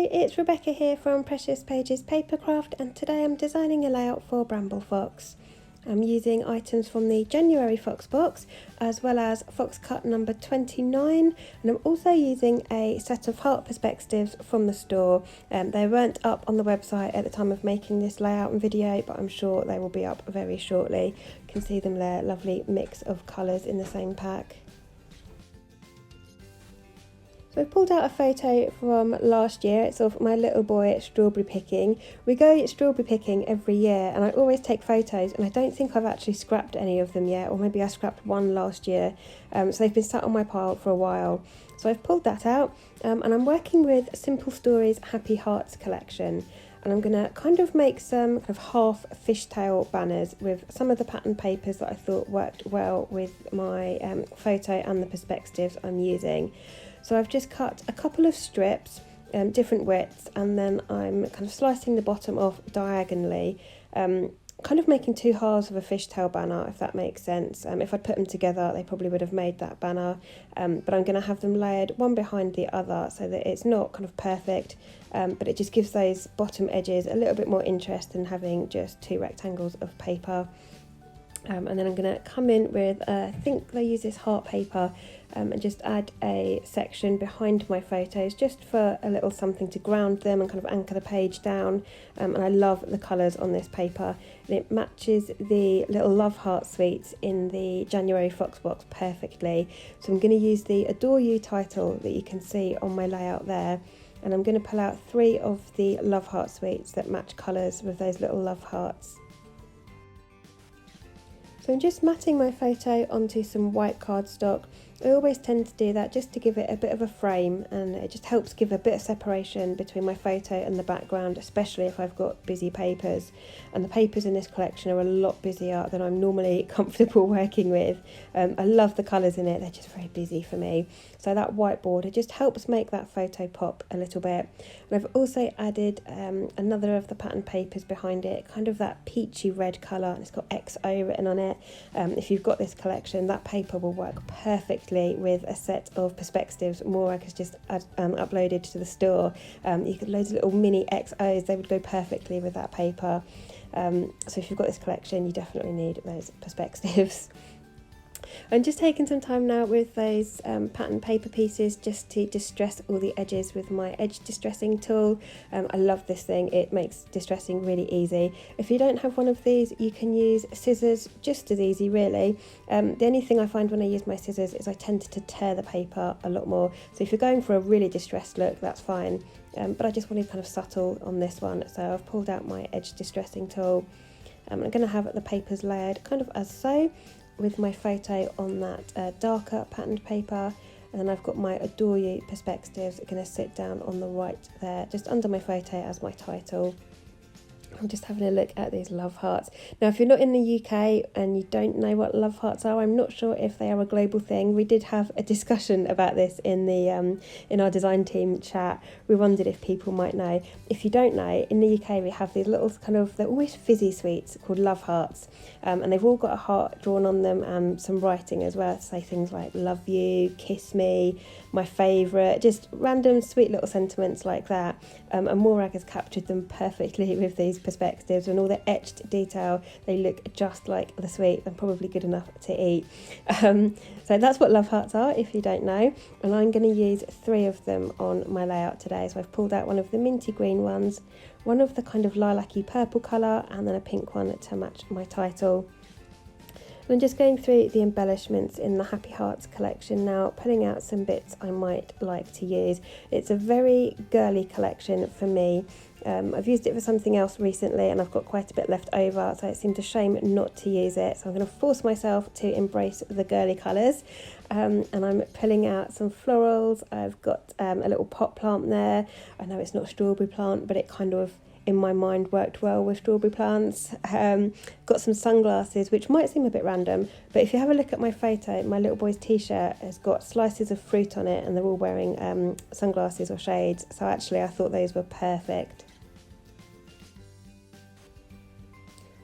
Hello, it's Rebecca here from Precious Pages Papercraft, and today I'm designing a layout for Bramble Fox. I'm using items from the January Fox box as well as Fox cut number 29, and I'm also using a set of heart perspectives from the store. They weren't up on the website at the time of making this layout and video, but I'm sure they will be up very shortly. You can see them there, lovely mix of colours in the same pack. So I've pulled out a photo from last year. It's of my little boy strawberry picking. We go strawberry picking every year and I always take photos, and I don't think I've actually scrapped any of them yet, or maybe I scrapped one last year. So they've been sat on my pile for a while. So I've pulled that out and I'm working with Simple Stories Happy Hearts collection. And I'm going to kind of make some kind of half fishtail banners with some of the pattern papers that I thought worked well with my photo and the perspectives I'm using. So I've just cut a couple of strips, different widths, and then I'm kind of slicing the bottom off diagonally, kind of making two halves of a fishtail banner, if that makes sense. If I'd put them together, they probably would have made that banner, but I'm going to have them layered one behind the other so that it's not kind of perfect, but it just gives those bottom edges a little bit more interest than having just two rectangles of paper. And then I'm going to come in with, I think they use this heart paper, and just add a section behind my photos just for a little something to ground them and kind of anchor the page down. And I love the colours on this paper, and it matches the little love heart sweets in the January Fox box perfectly. So I'm going to use the Adore You title that you can see on my layout there, and I'm going to pull out 3 of the love heart sweets that match colours with those little love hearts. So I'm just matting my photo onto some white cardstock. I always tend to do that just to give it a bit of a frame, and it just helps give a bit of separation between my photo and the background, especially if I've got busy papers. And the papers in this collection are a lot busier than I'm normally comfortable working with. I love the colours in it, they're just very busy for me. So that white border just helps make that photo pop a little bit. And I've also added another of the pattern papers behind it, kind of that peachy red colour, and it's got XO written on it. If you've got this collection, that paper will work perfectly with a set of perspectives Morag has just uploaded to the store. You could loads of little mini XOs, they would go perfectly with that paper. So if you've got this collection, you definitely need those perspectives. I'm just taking some time now with those pattern paper pieces just to distress all the edges with my edge distressing tool. I love this thing, it makes distressing really easy. If you don't have one of these, you can use scissors just as easy really. The only thing I find when I use my scissors is I tend to tear the paper a lot more. So if you're going for a really distressed look, that's fine. But I just wanted kind of subtle on this one, so I've pulled out my edge distressing tool. I'm going to have the papers layered kind of as so, with my photo on that darker patterned paper, and then I've got my Adore You perspectives going to sit down on the right there, just under my photo as my title. I'm just having a look at these love hearts. Now, if you're not in the UK and you don't know what love hearts are, I'm not sure if they are a global thing. We did have a discussion about this in the in our design team chat. We wondered if people might know. If you don't know, in the UK we have these little kind of, they're almost fizzy sweets called love hearts, and they've all got a heart drawn on them and some writing as well to say things like love you, kiss me, my favourite, just random sweet little sentiments like that. And Morag has captured them perfectly with these perspectives, and all the etched detail, they look just like the sweet and probably good enough to eat. So that's what love hearts are if you don't know, and I'm going to use 3 of them on my layout today. So I've pulled out one of the minty green ones, one of the kind of lilac-y purple colour, and then a pink one to match my title. I'm just going through the embellishments in the Happy Hearts collection now, pulling out some bits I might like to use. It's a very girly collection for me. I've used it for something else recently and I've got quite a bit left over, so it seemed a shame not to use it. So I'm going to force myself to embrace the girly colours, and I'm pulling out some florals. I've got a little pot plant there. I know it's not a strawberry plant, but it kind of, in my mind, worked well with strawberry plants. Got some sunglasses, which might seem a bit random, but if you have a look at my photo, my little boy's t-shirt has got slices of fruit on it and they're all wearing sunglasses or shades, so actually I thought those were perfect.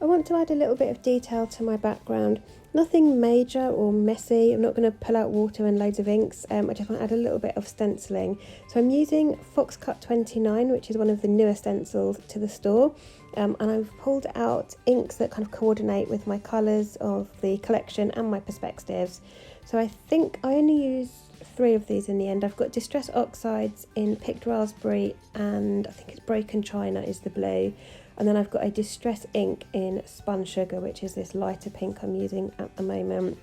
I want to add a little bit of detail to my background. Nothing major or messy. I'm not going to pull out water and loads of inks. I just want to add a little bit of stenciling. So I'm using Fox Cut 29, which is one of the newer stencils to the store. And I've pulled out inks that kind of coordinate with my colours of the collection and my perspectives. So I think I only use 3 of these in the end. I've got Distress Oxides in Picked Raspberry, and I think it's Broken China is the blue. And then I've got a Distress ink in Spun Sugar, which is this lighter pink I'm using at the moment.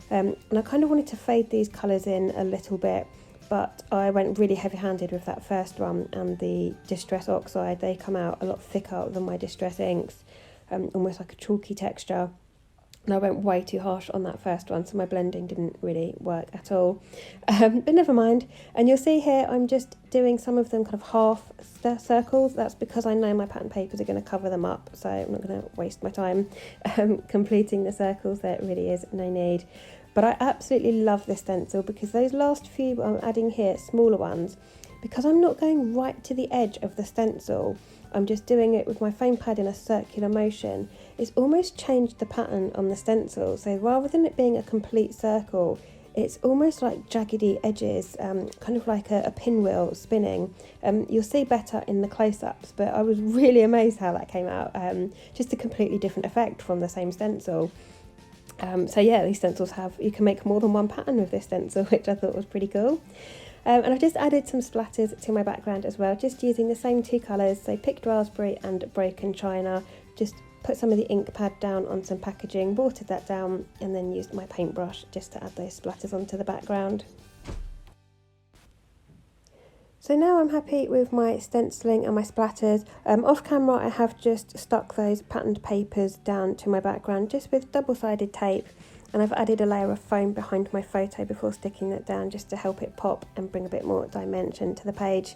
And I kind of wanted to fade these colours in a little bit, but I went really heavy-handed with that first one, and the Distress Oxide, they come out a lot thicker than my Distress inks, almost like a chalky texture. And I went way too harsh on that first one, so my blending didn't really work at all. But never mind. And you'll see here I'm just doing some of them kind of half circles. That's because I know my pattern papers are going to cover them up, so I'm not going to waste my time completing the circles. There really is no need. But I absolutely love this stencil because those last few I'm adding here, smaller ones, because I'm not going right to the edge of the stencil, I'm just doing it with my foam pad in a circular motion. It's almost changed the pattern on the stencil. So rather than it being a complete circle, it's almost like jaggedy edges, kind of like a pinwheel spinning. You'll see better in the close-ups, but I was really amazed how that came out. Just a completely different effect from the same stencil. So yeah, these stencils you can make more than one pattern with this stencil, which I thought was pretty cool. And I've just added some splatters to my background as well, just using the same 2 colours, so Picked Raspberry and Broken China. Just put some of the ink pad down on some packaging, watered that down, and then used my paintbrush just to add those splatters onto the background. So now I'm happy with my stenciling and my splatters. Off camera I have just stuck those patterned papers down to my background just with double-sided tape, and I've added a layer of foam behind my photo before sticking that down just to help it pop and bring a bit more dimension to the page.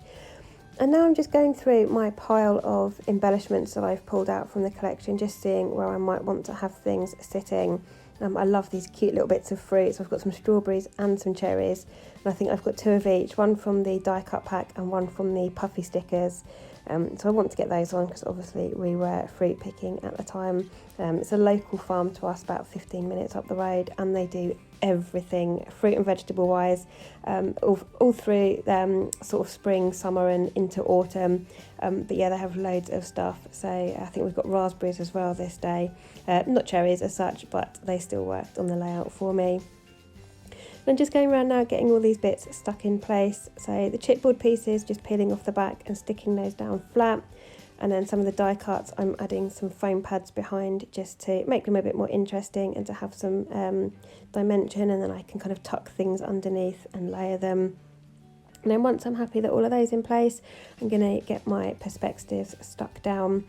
And now I'm just going through my pile of embellishments that I've pulled out from the collection, just seeing where I might want to have things sitting. I love these cute little bits of fruit, so I've got some strawberries and some cherries, and I think I've got 2 of each, one from the die cut pack and one from the puffy stickers. So I want to get those on because obviously we were fruit picking at the time. It's a local farm to us, about 15 minutes up the road, and they do everything fruit and vegetable wise, all through sort of spring, summer and into autumn. But yeah, they have loads of stuff. So I think we've got raspberries as well this day, not cherries as such, but they still worked on the layout for me. I'm just going around now getting all these bits stuck in place. So the chipboard pieces, just peeling off the back and sticking those down flat. And then some of the die cuts, I'm adding some foam pads behind just to make them a bit more interesting and to have some dimension, and then I can kind of tuck things underneath and layer them. And then once I'm happy that all of those in place, I'm going to get my perspectives stuck down.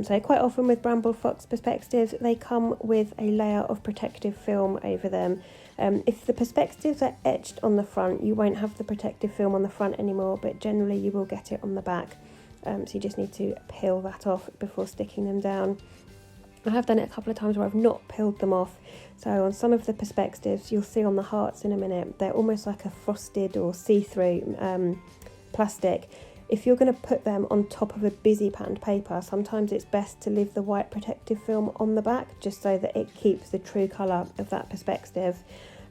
So quite often with Bramble Fox perspectives, they come with a layer of protective film over them. If the perspectives are etched on the front, you won't have the protective film on the front anymore, but generally you will get it on the back. So you just need to peel that off before sticking them down. I have done it a couple of times where I've not peeled them off. So on some of the perspectives, you'll see on the hearts in a minute, they're almost like a frosted or see-through plastic. If you're going to put them on top of a busy patterned paper, sometimes it's best to leave the white protective film on the back, just so that it keeps the true colour of that perspective.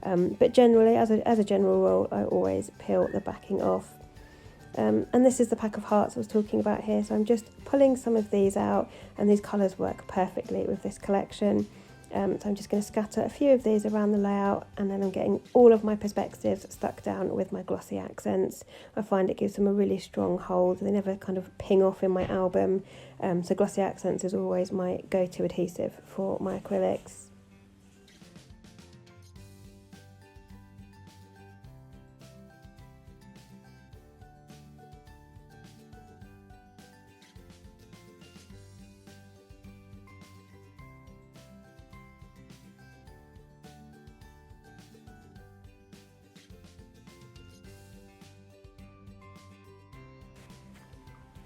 But generally, as a general rule, I always peel the backing off. And this is the pack of hearts I was talking about here, so I'm just pulling some of these out, and these colours work perfectly with this collection. So I'm just going to scatter a few of these around the layout, and then I'm getting all of my perspectives stuck down with my glossy accents. I find it gives them a really strong hold. They never kind of ping off in my album, so glossy accents is always my go-to adhesive for my acrylics.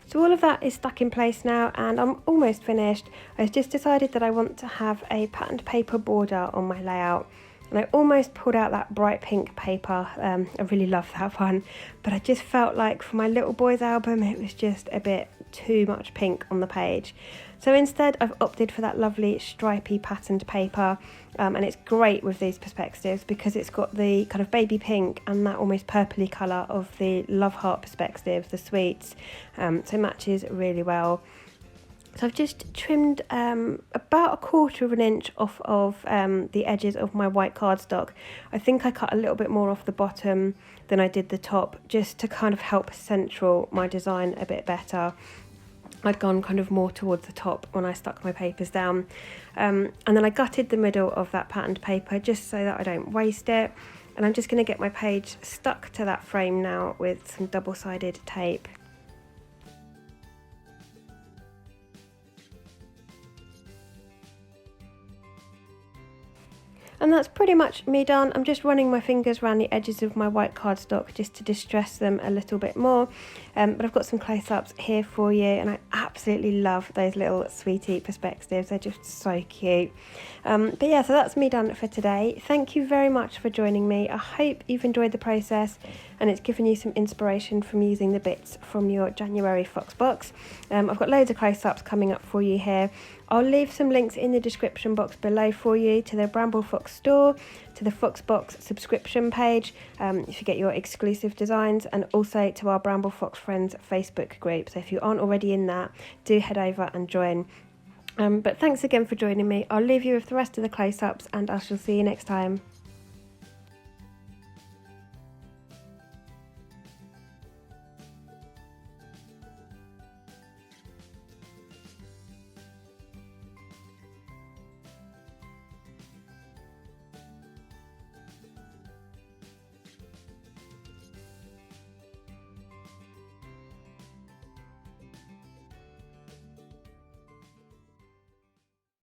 So all of that is stuck in place now, and I'm almost finished. I've just decided that I want to have a patterned paper border on my layout. And I almost pulled out that bright pink paper. I really love that one, but I just felt like for my little boy's album it was just a bit too much pink on the page. So instead I've opted for that lovely stripy patterned paper, and it's great with these perspectives because it's got the kind of baby pink and that almost purpley colour of the Love Heart perspectives, the sweets, so it matches really well. So I've just trimmed about 1/4 of an inch off of the edges of my white cardstock. I think I cut a little bit more off the bottom than I did the top, just to kind of help central my design a bit better. I'd gone kind of more towards the top when I stuck my papers down. And then I gutted the middle of that patterned paper just so that I don't waste it. And I'm just going to get my page stuck to that frame now with some double-sided tape. And that's pretty much me done. I'm just running my fingers around the edges of my white cardstock just to distress them a little bit more. But I've got some close-ups here for you, and I absolutely love those little sweetie perspectives. They're just so cute. But yeah, so that's me done for today. Thank you very much for joining me. I hope you've enjoyed the process and it's given you some inspiration from using the bits from your January Fox box. I've got loads of close-ups coming up for you here. I'll leave some links in the description box below for you to the Bramble Fox store, to the Foxbox subscription page if you get your exclusive designs, and also to our Bramble Fox Friends Facebook group. So if you aren't already in that, do head over and join. But thanks again for joining me. I'll leave you with the rest of the close-ups and I shall see you next time.